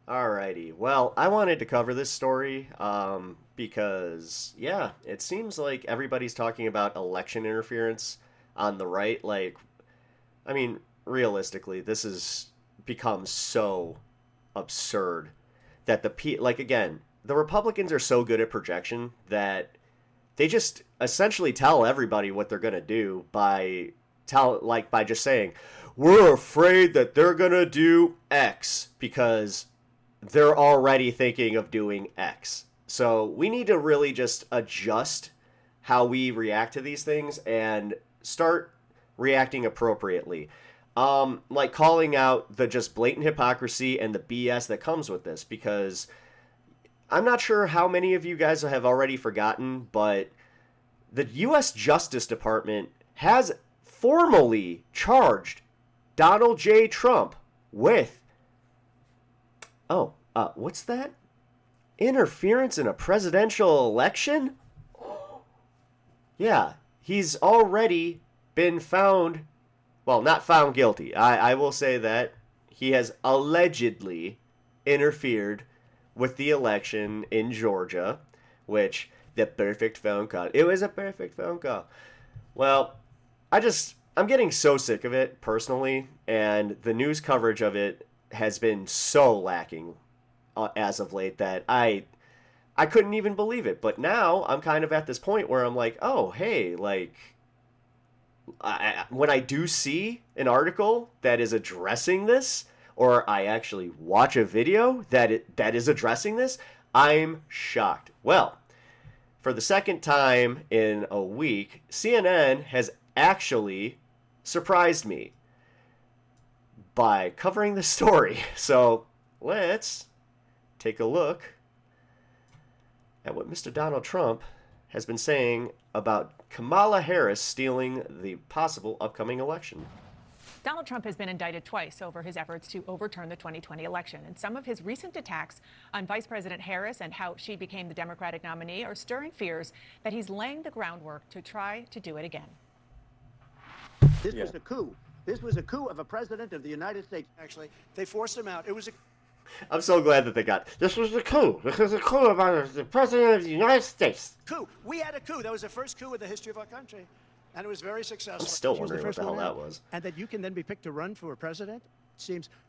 Alrighty. Well, I wanted to cover this story because, yeah, it seems like everybody's talking about election interference on the right. Like, I mean, realistically, this has become so absurd that like, again, the Republicans are so good at projection that they just essentially tell everybody what they're going to do by just saying, we're afraid that they're going to do X because they're already thinking of doing X. So we need to really just adjust how we react to these things and start reacting appropriately. Like calling out the just blatant hypocrisy and the BS that comes with this, because I'm not sure how many of you guys have already forgotten, but the U.S. Justice Department has formally charged Donald J. Trump with, what's that? Interference in a presidential election? Yeah, he's already been found, well, not found guilty. I will say that he has allegedly interfered with the election in Georgia, which the perfect phone call. It was a perfect phone call. Well, I'm getting so sick of it personally, and the news coverage of it has been so lacking as of late that I couldn't even believe it. But now I'm kind of at this point where I'm like, oh, hey, like when I do see an article that is addressing this, or I actually watch a video that is addressing this, I'm shocked. Well, for the second time in a week, CNN has actually surprised me by covering the story. So let's take a look at what Mr. Donald Trump has been saying about Kamala Harris stealing the possible upcoming election. Donald Trump has been indicted twice over his efforts to overturn the 2020 election. And some of his recent attacks on Vice President Harris and how she became the Democratic nominee are stirring fears that he's laying the groundwork to try to do it again. This was a coup. This was a coup of a president of the United States. Actually, they forced him out. It was a I'm so glad that they got this was a coup. This was a coup about the president of the United States. coup. We had a coup. That was the first coup in the history of our country, and it was very successful. I'm still She was the wondering what first the hell one that out. was. And that you can then be picked to run for president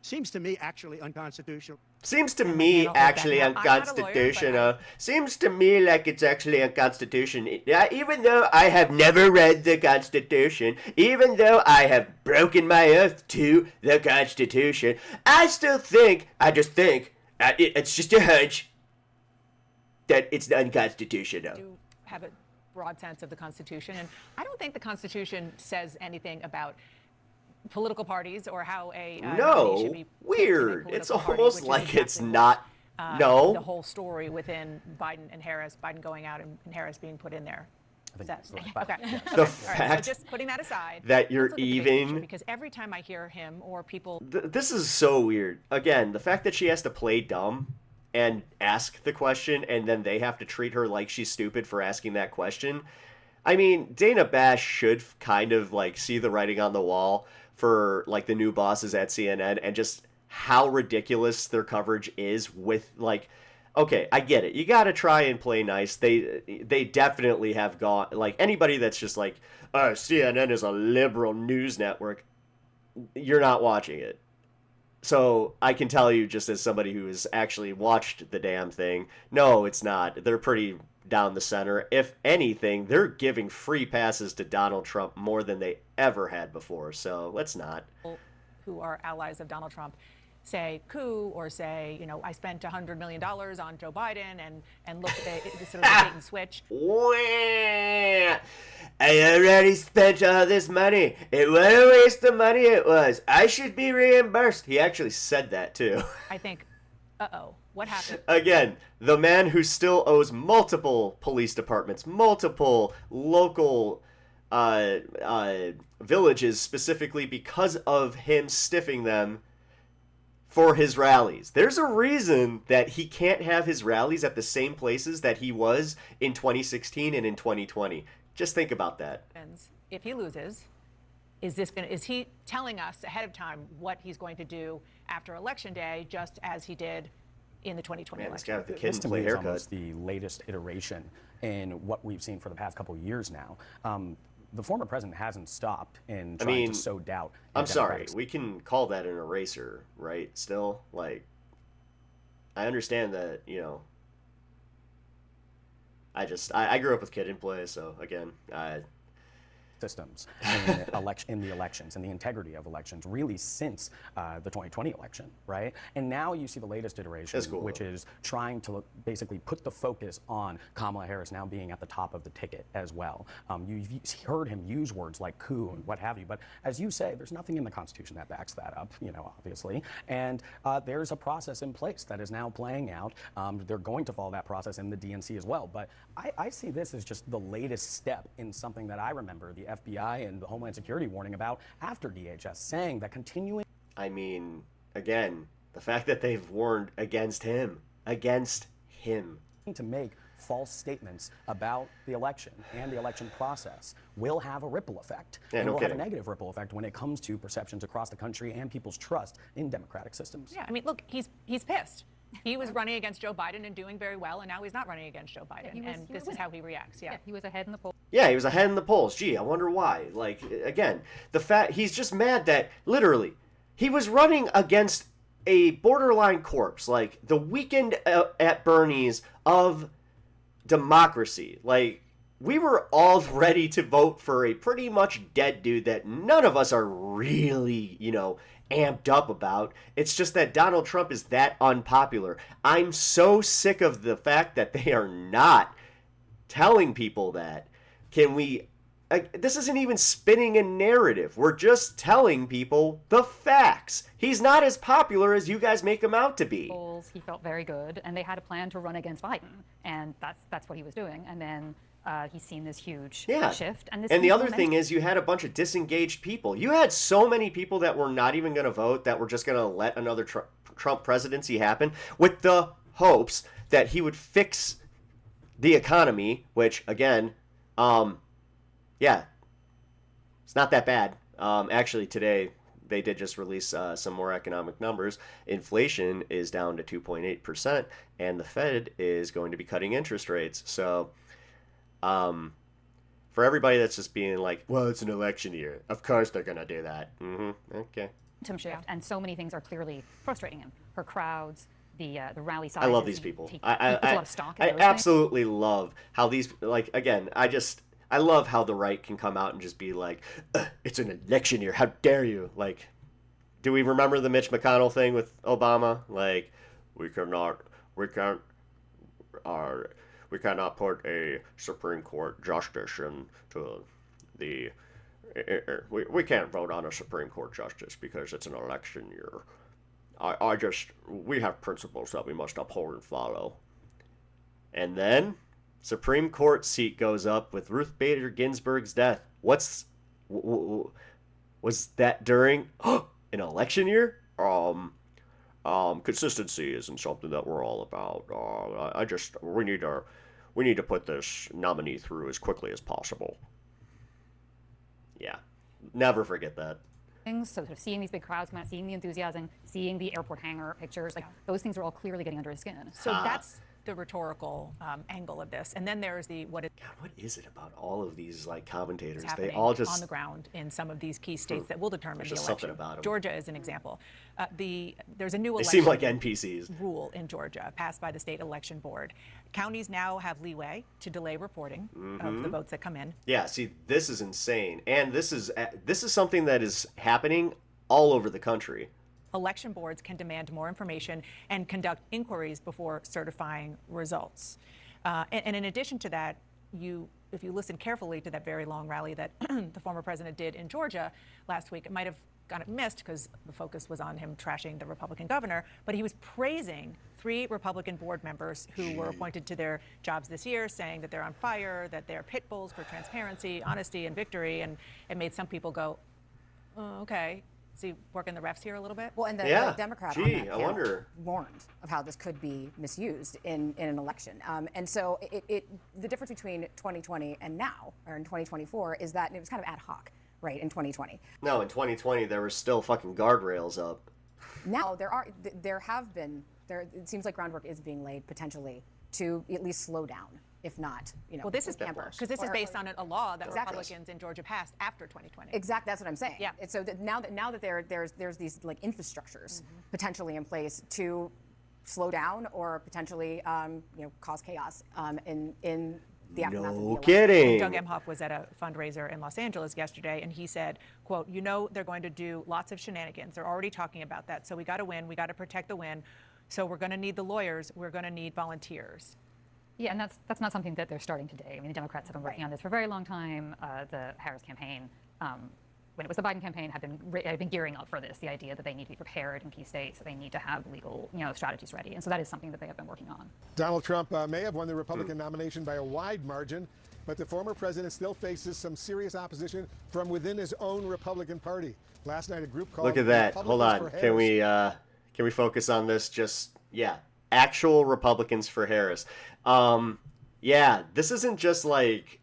seems to me actually unconstitutional. Seems to me actually unconstitutional. Seems to me like it's actually unconstitutional. Even though I have never read the Constitution, even though I have broken my oath to the Constitution, I just think, it's just a hunch, that it's unconstitutional. Do have a broad sense of the Constitution. And I don't think the Constitution says anything about political parties or how a nominee should be weird. It's almost like it's exactly not. No. The whole story within Biden and Harris, Biden going out and Harris being put in there. Says. Okay. The All fact right, so just putting that aside, that you're let's look at the big even picture, because every time I hear him or people, this is so weird. Again, the fact that she has to play dumb and ask the question, and then they have to treat her like she's stupid for asking that question. I mean, Dana Bash should kind of like see the writing on the wall for like the new bosses at CNN and just how ridiculous their coverage is with like, okay, I get it. You got to try and play nice. They definitely have gone, like, anybody that's just like, CNN is a liberal news network, you're not watching it. So I can tell you, just as somebody who has actually watched the damn thing, no, it's not. They're pretty down the center. If anything, they're giving free passes to Donald Trump more than they ever had before. So let's not. who are allies of Donald Trump, say coup or say, I spent $100 million on Joe Biden and look at the sort of bait and switch. I already spent all this money. What a waste of money it was. I should be reimbursed. He actually said that too. I think, what happened? Again, the man who still owes multiple police departments, multiple local villages specifically because of him stiffing them for his rallies. There's a reason that he can't have his rallies at the same places that he was in 2016 and in 2020. Just think about that. If he loses, is he telling us ahead of time what he's going to do after Election Day, just as he did in the 2020 Man, this election. guy with the kid This and to play me is haircut. almost the latest iteration in what we've seen for the past couple of years now. The former president hasn't stopped in trying to sow doubt. In I'm sorry, Democratic we can call that an eraser, right? Still, like, I understand that, I grew up with kid and play, so again, systems in the elections and the integrity of elections really since the 2020 election, right? And now you see the latest iteration, Cool, which though. is trying to basically put the focus on Kamala Harris now being at the top of the ticket as well. You've heard him use words like coup and what have you, but as you say, there's nothing in the Constitution that backs that up, obviously. And there's a process in place that is now playing out. They're going to follow that process in the DNC as well. But I see this as just the latest step in something that I remember the FBI and the Homeland Security warning about after DHS, saying that continuing. I mean, again, the fact that they've warned against him To make false statements about the election and the election process will have a ripple effect. Yeah, and no will kidding. have a negative ripple effect when it comes to perceptions across the country and people's trust in democratic systems. Yeah, I mean, look, he's pissed. He was running against Joe Biden and doing very well, and now he's not running against Joe Biden. he And was this is how he reacts. Yeah. He was ahead in the polls. Yeah, he was ahead in the polls. Gee, I wonder why. Like, again, he's just mad that, literally, he was running against a borderline corpse, like, the weekend at Bernie's of democracy. Like, we were all ready to vote for a pretty much dead dude that none of us are really, amped up about. It's just that Donald Trump is that unpopular. I'm so sick of the fact that they are not telling people that. This isn't even spinning a narrative. We're just telling people the facts. He's not as popular as you guys make him out to be. Polls, he felt very good, and they had a plan to run against Biden, and that's what he was doing. And then he's seen this huge shift. And the other thing is, you had a bunch of disengaged people. You had so many people that were not even going to vote, that were just going to let another Trump presidency happen with the hopes that he would fix the economy, which, again, it's not that bad. Actually, today, they did just release some more economic numbers. Inflation is down to 2.8%, and the Fed is going to be cutting interest rates. So, for everybody that's just being like, well, it's an election year, of course they're going to do that. Okay. Shift, and so many things are clearly frustrating him. Her crowds, the rally sizes. I love these people. He puts a lot of stock in I those things. absolutely love how these, like, again, I love how the right can come out and just be like, it's an election year, how dare you? Like, do we remember the Mitch McConnell thing with Obama? Like, we cannot put a Supreme Court justice into the, we can't vote on a Supreme Court justice because it's an election year. We have principles that we must uphold and follow. And then Supreme Court seat goes up with Ruth Bader Ginsburg's death. Was that during an election year? Consistency isn't something that we're all about. We need to put this nominee through as quickly as possible. Yeah, never forget that. Things, so sort of seeing these big crowds come out, seeing the enthusiasm, seeing the airport hangar pictures, like those things are all clearly getting under his skin. So that's the rhetorical angle of this. And then there's what is it about all of these like commentators? happening They all just on the ground in some of these key states that will determine There's the just election. something about 'em. Georgia is an example. There's a new they election seem like NPCs. rule in Georgia passed by the state election board. Counties now have leeway to delay reporting of the votes that come in. Yeah, see, this is insane, and this is something that is happening all over the country. Election boards can demand more information and conduct inquiries before certifying results. And in addition to that, if you listen carefully to that very long rally that the former president did in Georgia last week, it might have gotten missed because the focus was on him trashing the Republican governor, but he was praising 3 Republican board members who were appointed to their jobs this year, saying that they're on fire, that they're pit bulls for transparency, honesty, and victory, and it made some people go, oh, okay. Is he working the refs here a little bit? Well, and the Democrat on Gee, that I panel wonder. warned of how this could be misused in an election. And so the difference between 2020 and now, or in 2024, is that it was kind of ad hoc, right, in 2020. No, in 2020 there were still fucking guardrails up. Now it seems like groundwork is being laid potentially to at least slow down, if not, Well, this is because this is based on a law that Republicans in Georgia passed after 2020. Exactly, that's what I'm saying. Yeah. And so now that there's these like infrastructures potentially in place to slow down or potentially cause chaos in the aftermath of the election. Kidding. Doug Emhoff was at a fundraiser in Los Angeles yesterday, and he said, quote, they're going to do lots of shenanigans. They're already talking about that. So we got to win. We got to protect the win. So we're going to need the lawyers. We're going to need volunteers. Yeah, and that's not something that they're starting today. I mean, the Democrats have been working on this for a very long time. The Harris campaign, when it was the Biden campaign, had been gearing up for this. The idea that they need to be prepared in key states, that they need to have legal, strategies ready, and so that is something that they have been working on. Donald Trump may have won the Republican nomination by a wide margin, but the former president still faces some serious opposition from within his own Republican Party. Last night, a group called Look at that. Hold on. Can we focus on this? Actual Republicans for Harris. This isn't just like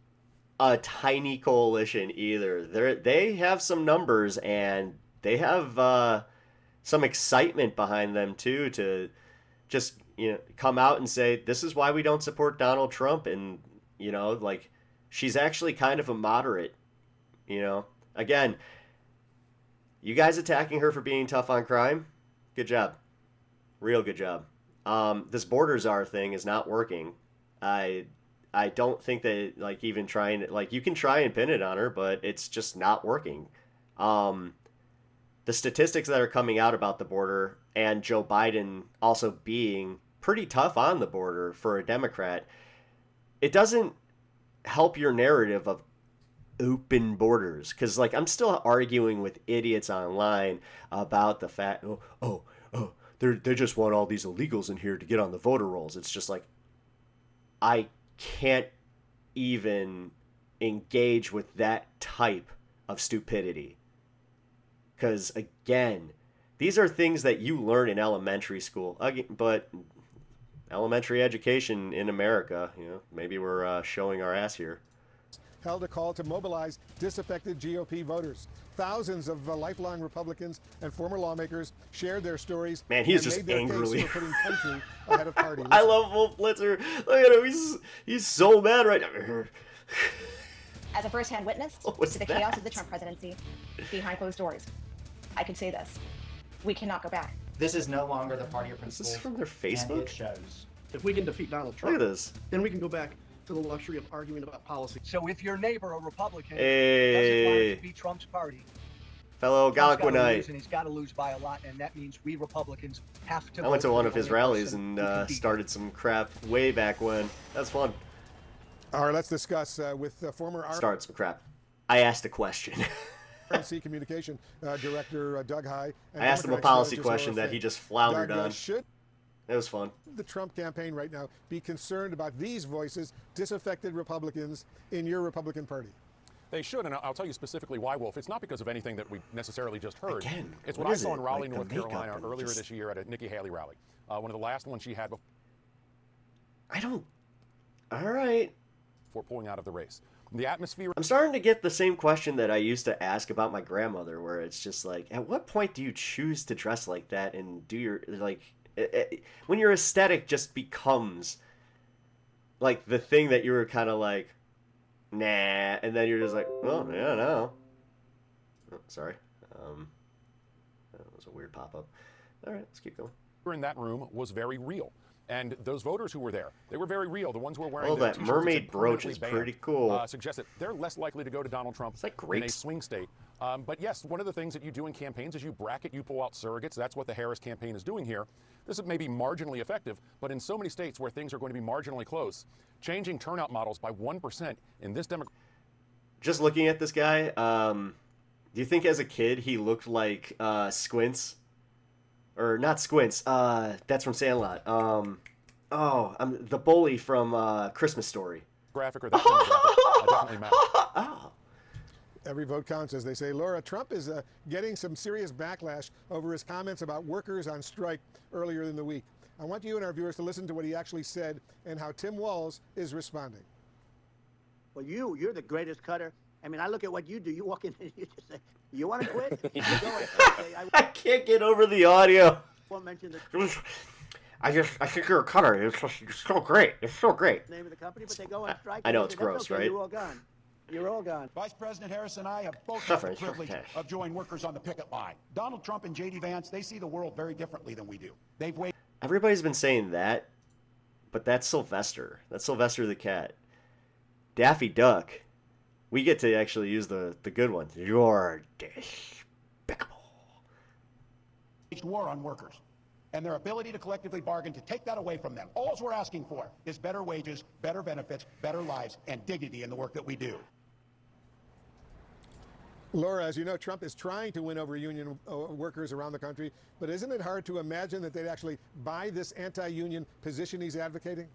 a tiny coalition either. They have some numbers and they have some excitement behind them too to just come out and say this is why we don't support Donald Trump, and she's actually kind of a moderate. Again, you guys attacking her for being tough on crime, good job, real good job. This border czar thing is not working. I don't think that even trying you can try and pin it on her, but it's just not working. The statistics that are coming out about the border and Joe Biden also being pretty tough on the border for a Democrat, it doesn't help your narrative of open borders. Because I'm still arguing with idiots online about the fact, they just want all these illegals in here to get on the voter rolls. It's just I can't even engage with that type of stupidity. Because, again, these are things that you learn in elementary school. But elementary education in America, maybe we're showing our ass here. Held a call to mobilize disaffected GOP voters. Thousands of lifelong Republicans and former lawmakers shared their stories. Man, he's and just made their angrily case for putting country ahead of party. I love Wolf Blitzer. Look at him. He's so mad right now. As a first-hand witness to the chaos of the Trump presidency behind closed doors, I can say this: we cannot go back. This is no longer the party of principles. Is this from their Facebook? And it shows. If we can defeat Donald Trump, look at this. Then we can go back to the luxury of arguing about policy. So if your neighbor, a Republican, doesn't want it to be Trump's party, fellow Galquanite, and he's got to lose by a lot, and that means we Republicans have to. I went to one of his rallies and started some crap way back when. That's fun. All right, let's discuss with former Start some crap. I asked a question. RNC Communication Director Doug Heye. I asked him a policy question that he just floundered on. It was fun. The Trump campaign right now be concerned about these voices, disaffected Republicans in your Republican Party? They should, and I'll tell you specifically why, Wolf. It's not because of anything that we necessarily just heard. Again, it's what I saw in Raleigh, North Carolina earlier this year at a Nikki Haley rally. One of the last ones she had all right. Before pulling out of the race. The atmosphere. I'm starting to get the same question that I used to ask about my grandmother, where it's just at what point do you choose to dress like that and do your, when your aesthetic just becomes, the thing that you were kind of nah, and then you're just oh, yeah, no. Oh, sorry. That was a weird pop-up. All right, let's keep going. In that room was very real. And those voters who were there, they were very real. The ones who were wearing that mermaid brooch is pretty cool. Suggest that they're less likely to go to Donald Trump in a swing state. But yes, one of the things that you do in campaigns is you bracket, you pull out surrogates. That's what the Harris campaign is doing here. This is maybe marginally effective, but in so many states where things are going to be marginally close, changing turnout models by 1% in this Democrat. Just looking at this guy, do you think as a kid he looked like Squints? Or not Squints, that's from Sandlot. I'm the bully from Christmas Story. Graphic or that kind of graphic definitely matters. Oh. Every vote counts, as they say. Laura, Trump is getting some serious backlash over his comments about workers on strike earlier in the week. I want you and our viewers to listen to what he actually said and how Tim Walz is responding. Well, you're the greatest cutter I mean, I look at what you do. You walk in and you just say, "You want to quit?" You go ahead. Say, I can't get over the audio. won't mention the I think you're a cutter. It's so great. It's so great. name of the company, but they go on strike. I know and it's they say, "That's gross, okay, right? You're all gone. You're all gone." Vice President Harris and I have both had the Suffering, privilege okay. of joining workers on the picket line. Donald Trump and J.D. Vance, they see the world very differently than we do. They've waited. Everybody's been saying that, but that's Sylvester. That's Sylvester the cat. Daffy Duck. We get to actually use the good one. You're despicable. waged war on workers and their ability to collectively bargain to take that away from them. All we're asking for is better wages, better benefits, better lives, and dignity in the work that we do. Laura, as you know, Trump is trying to win over union workers around the country, but isn't it hard to imagine that they'd actually buy this anti-union position he's advocating?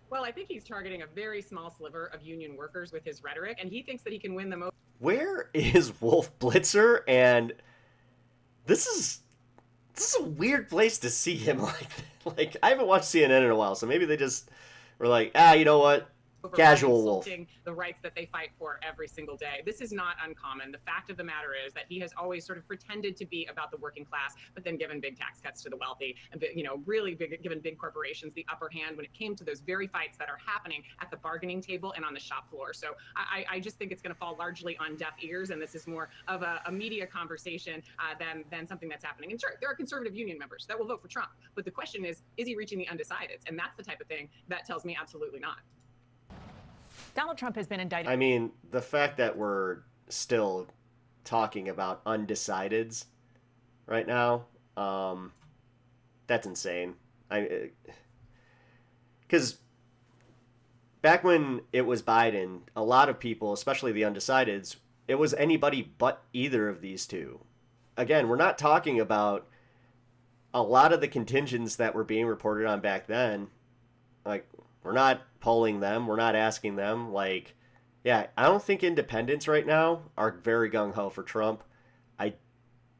Well, I think he's targeting a very small sliver of union workers with his rhetoric, and he thinks that he can win them over. Where is Wolf Blitzer? And this is a weird place to see him like that. Like, I haven't watched CNN in a while, so maybe they just were like, you know what? Casual Wolf. Insulting the rights that they fight for every single day. This is not uncommon. The fact of the matter is that he has always sort of pretended to be about the working class, but then given big tax cuts to the wealthy, and really given big corporations the upper hand when it came to those very fights that are happening at the bargaining table and on the shop floor. So I just think it's going to fall largely on deaf ears, and this is more of a media conversation than something that's happening. And sure, there are conservative union members that will vote for Trump, but the question is he reaching the undecideds? And that's the type of thing that tells me absolutely not. Donald Trump has been indicted. I mean, the fact that we're still talking about undecideds right now, that's insane. Because back when it was Biden, a lot of people, especially the undecideds, it was anybody but either of these two. Again, we're not talking about a lot of the contingents that were being reported on back then. Like, we're not polling them. We're not asking them. Like, yeah, I don't think independents right now are very gung-ho for Trump. I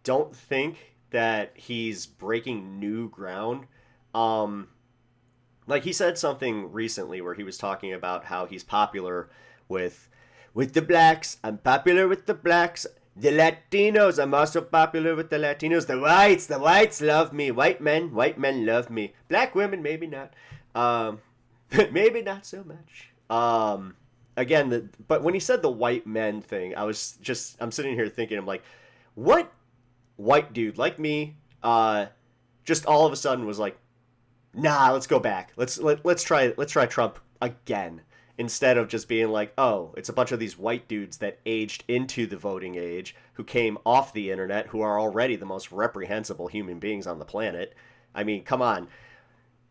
don't think that he's breaking new ground. Like, he said something recently where he was talking about how he's popular with the blacks. I'm popular with the blacks. The Latinos, I'm also popular with the Latinos. The whites love me. White men love me. Black women, maybe not. Maybe not so much. Again, but when he said the white men thing, I'm sitting here thinking, I'm like, what white dude like me, just all of a sudden was like, nah, let's go back. Let's try Trump again, instead of just being like, oh, it's a bunch of these white dudes that aged into the voting age, who came off the internet, who are already the most reprehensible human beings on the planet. I mean, come on.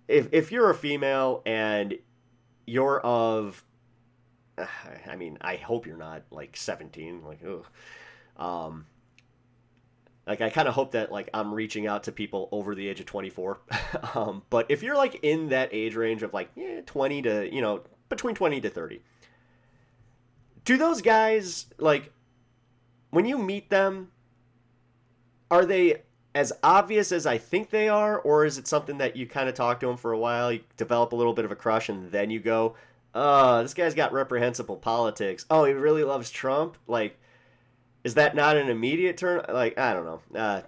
If you're a female and you're of, I mean, I hope you're not like 17, like, ugh. Like, I kind of hope that, like, I'm reaching out to people over the age of 24. But if you're like in that age range of like 20 to, between 20 to 30, do those guys, like, when you meet them, are they as obvious as I think they are, or is it something that you kind of talk to them for a while, you develop a little bit of a crush, and then you go, this guy's got reprehensible politics. Oh, he really loves Trump? Like, is that not an immediate turn? Like, I don't know.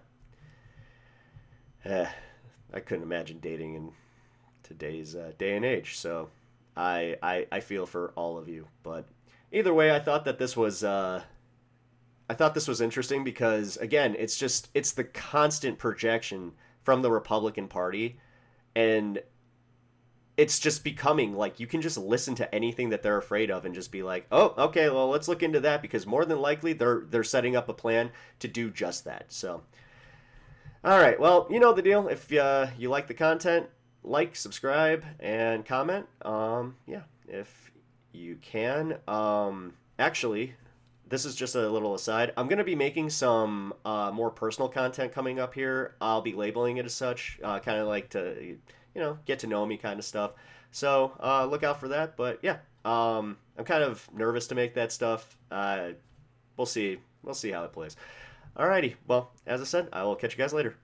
I couldn't imagine dating in today's day and age, so I feel for all of you. But either way, I thought this was interesting because, again, it's the constant projection from the Republican Party, and it's just becoming like you can just listen to anything that they're afraid of and just be like, oh, okay, well, let's look into that, because more than likely they're setting up a plan to do just that. So, all right, well, you know the deal. If you like the content, like, subscribe, and comment. Yeah, if you can. Actually, this is just a little aside. I'm going to be making some more personal content coming up here. I'll be labeling it as such, kind of like to, get to know me kind of stuff. So look out for that. But yeah, I'm kind of nervous to make that stuff. We'll see. We'll see how it plays. Alrighty. Well, as I said, I will catch you guys later.